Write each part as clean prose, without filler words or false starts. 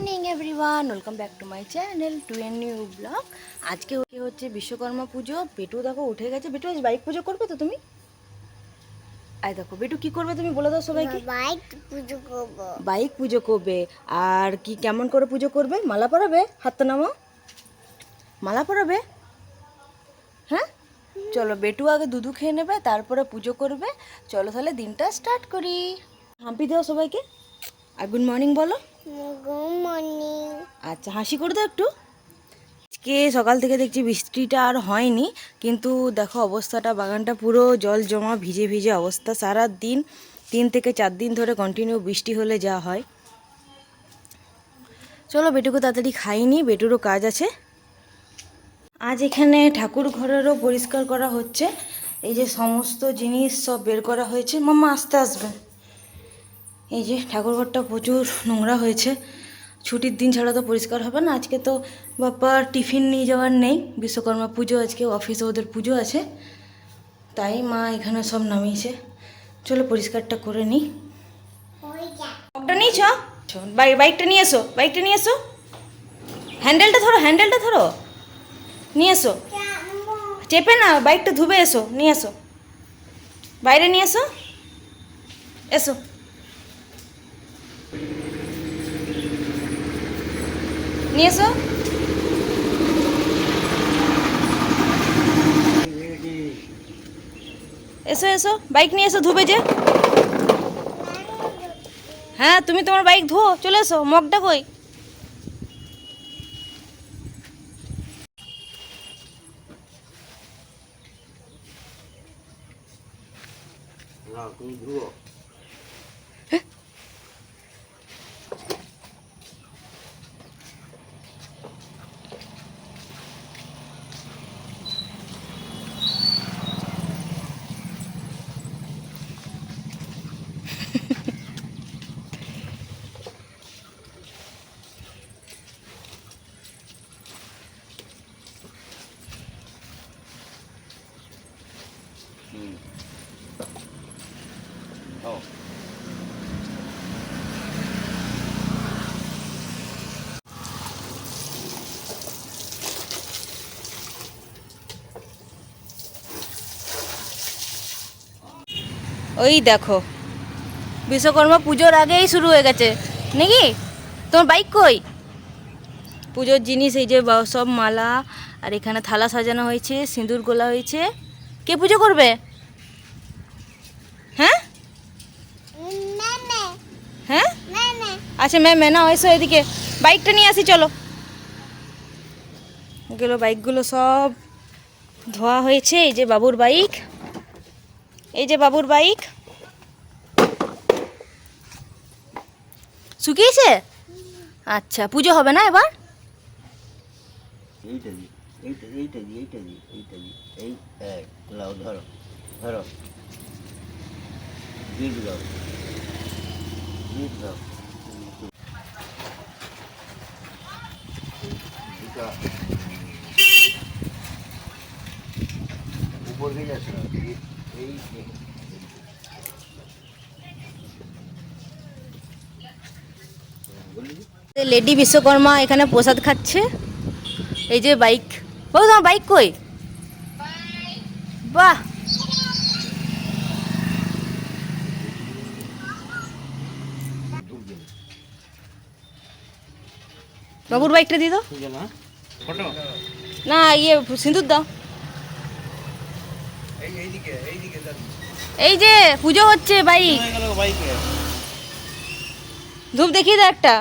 Morning everyone, welcome back to my channel to a new blog. আজকে হচ্ছে বিশ্বকর্মা পুজো। বেটু দেখো উঠে গেছে। বেটু আজ বাইক পুজো করবে তো তুমি? আয় দেখো বেটু কি করবে তুমি বলে দাও সবাইকে। বাইক পুজো করব। বাইক পুজো করবে। আর কি কেমন করে পুজো করবে? মালা পরাবে, হাতটা নামো, মালা পরাবে। হ্যাঁ চলো, বেটু আগে দুধু খেয়ে নেবে, তারপরে পুজো করবে। চলো তাহলে দিনটা স্টার্ট করি। হাম্পি দাও সবাইকে আর গুড মর্নিং বলো। Good morning. আচ্ছা হাসি করে দাও একটু। আজকে সকাল থেকে দেখছি বৃষ্টিটা আর হয়নি, কিন্তু দেখো অবস্থাটা, বাগানটা পুরো জল জমা, ভিজে ভিজে অবস্থা। সারা দিন 3 থেকে 4 দিন ধরে কন্টিনিউ বৃষ্টি হলে যা হয়। চলো বেটুকে তাড়াতাড়ি খাইনি, বেটুরও কাজ আছে। আজ এখানে ঠাকুর ঘরেরও পরিষ্কার করা হচ্ছে। এই যে সমস্ত জিনিস সব বের করা হয়েছে। মাম্মা আস্তে আসবে। এই যে ঠাকুর ঘরটা প্রচুর নোংরা হয়েছে। ছুটির দিন ছাড়া তো পরিষ্কার হবে না। আজকে তো বাপ্পার টিফিন নিয়ে যাওয়ার নেই, বিশ্বকর্মা পুজো, আজকে অফিসে ওদের পুজো আছে, তাই মা এখানে সব নামিয়েছে। চলো পরিষ্কারটা করে নিই। মগটা নিয়েছ? বাইকটা নিয়ে এসো, বাইকটা নিয়ে এসো, হ্যান্ডেলটা ধরো, হ্যান্ডেলটা ধরো, নিয়ে এসো। চেপে না, বাইকটা ধুবে এসো, নিয়ে এসো, বাইরে নিয়ে এসো, এসো। নিয়ে এসো। এসো এসো, বাইক নিয়ে এসো, ধুবে যে। হ্যাঁ তুমি তোমার বাইক ধুও, চলে এসো। মগটা কই? না তুমি ধুও। ও ওই দেখো বিশ্বকর্মা পুজোর আগেই শুরু হয়ে গেছে নাকি? তোমার বাইক কই? পুজোর জিনিস এই যে সব মালা, আর এখানে থালা সাজানো হয়েছে, সিঁদুর গোলা হয়েছে। কে পুজো করবে? হ্যাঁ হ্যাঁ আচ্ছা ম্যাম না, এসো এদিকে, বাইকটা নিয়ে আসি চলো। এগুলো বাইকগুলো সব ধোয়া হয়েছে। এই যে বাবুর বাইক, এই যে বাবুর বাইক শুকিয়েছে। আচ্ছা পুজো হবে না এবার? এইটা দি, এইটা এইটা দি, এইটা দি, এইটা দি, এই এক লাও, ধরো ধরো, গিট দাও, গিট দাও। দুটা উপর দিয়ে যাচ্ছে না, এই বলি লেডি বিশ্বকর্মা এখানে প্রসাদ খাচ্ছে। এই যে বাইক, বাবু তোমার বাইক কই? বাহ, বাবুর বাইকটা দিয়ে দাও না ফটো না, ইয়ে সিঁদুর দাও। এইদিকে এইদিকে এই যে পুজো হচ্ছে, বাইক গেল বাইকে ধূপ দেখিয়ে দাও একটা।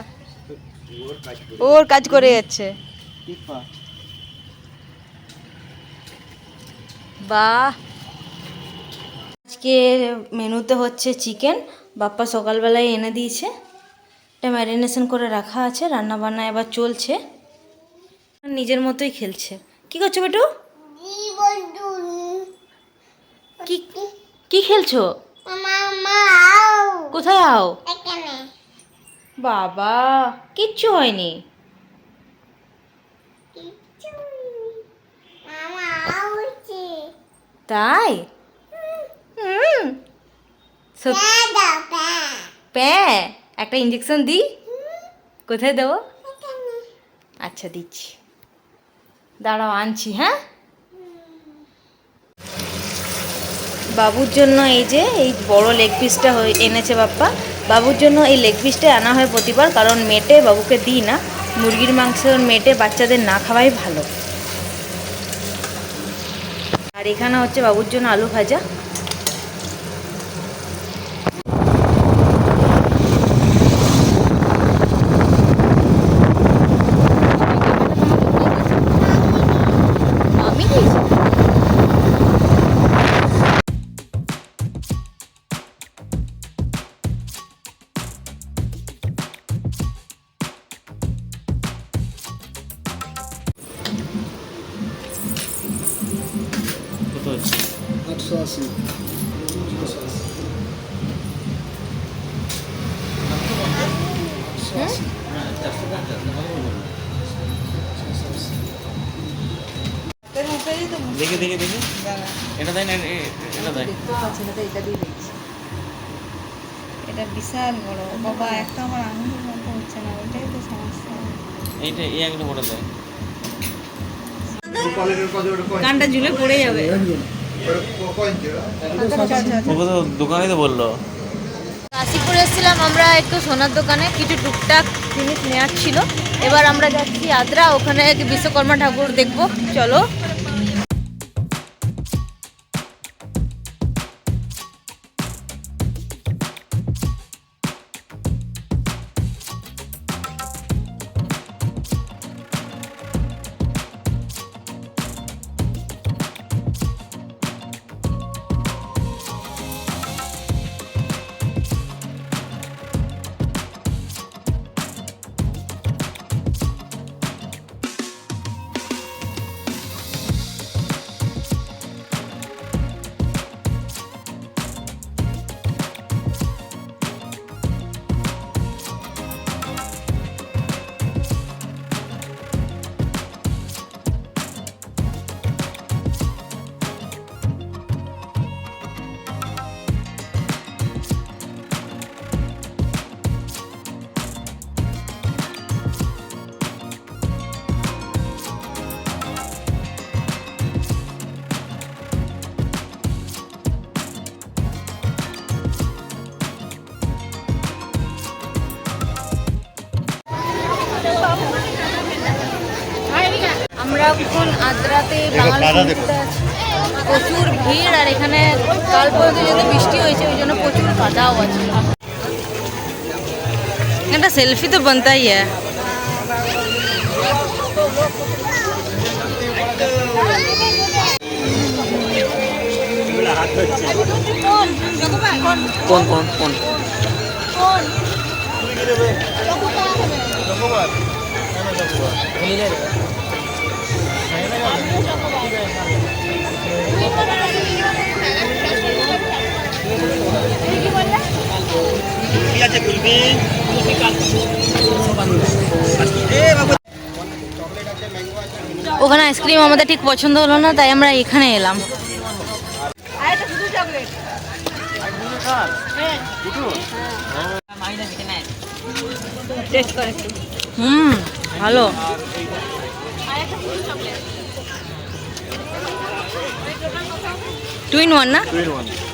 ওর কাজ করে ওর কাজ করে যাচ্ছে। টিপা। বাহ, আজকে মেনুতে হচ্ছে চিকেন। বাপ্পা সকালবেলায় এনে দিয়েছে, এটা ম্যারিনেশন করে রাখা আছে, রান্না বান্না এবার চলছে। নিজের মতোই খেলছে। কি করছো বেটু? কি কি খেলছো? কোথায় আও? বাবা কিচ্ছু হয়নি। তাই? হুম, প্যা একটা ইঞ্জেকশন দিই, কোথায় দেবো? আচ্ছা দিচ্ছি, দাঁড়াও আনছি। হ্যাঁ, বাবুর জন্য এই যে এই বড় লেগ পিসটা এনেছে বাপ্পা। বাবুর জন্য এই লেগ পিসটা আনা হয় প্রতিবার, কারণ মেটে বাবুকে দিই না। মুরগির মাংস মেটে বাচ্চাদের না খাওয়াই ভালো। আর এখানে হচ্ছে বাবুর জন্য আলু ভাজা। আমি দিয়েছি। কত হচ্ছে? 880 দেখে দেখে দেখে এটা দেয় না, এটা দেয়। এটা বিশাল বড় বাবা, একটা আমার আঙুলের মতো হচ্ছে না, ওইটাই তো সমস্যা। এইটা এই একটা বড় দেয়। কানটা ঝুলে পড়ে যাবে। ওকে তো দোকানে তো বললো। কাশীপুরে এসেছিলাম আমরা একটু সোনার দোকানে, কিছু টুকটাক জিনিস নেওয়ার ছিল। এবার আমরা যাচ্ছি আদ্রা, ওখানে বিশ্বকর্মা ঠাকুর দেখবো। চলো। আমরা এখন আদ্রাতে বাঙালি মন্দিরটা আছে। প্রচুর ভিড়, আর এখানে কাল পর্যন্ত যেহেতু বৃষ্টি হয়েছে ওই জন্য প্রচুর কাদাও আছে। একটা সেলফি তো बनता ही है। কোন কোন কোন ঠিক আছে খুলবি। ওখানে আইসক্রিম আমাদের ঠিক পছন্দ হলো না, তাই আমরা এখানে এলাম। ভালো। 2 in 1 না? 2 in 1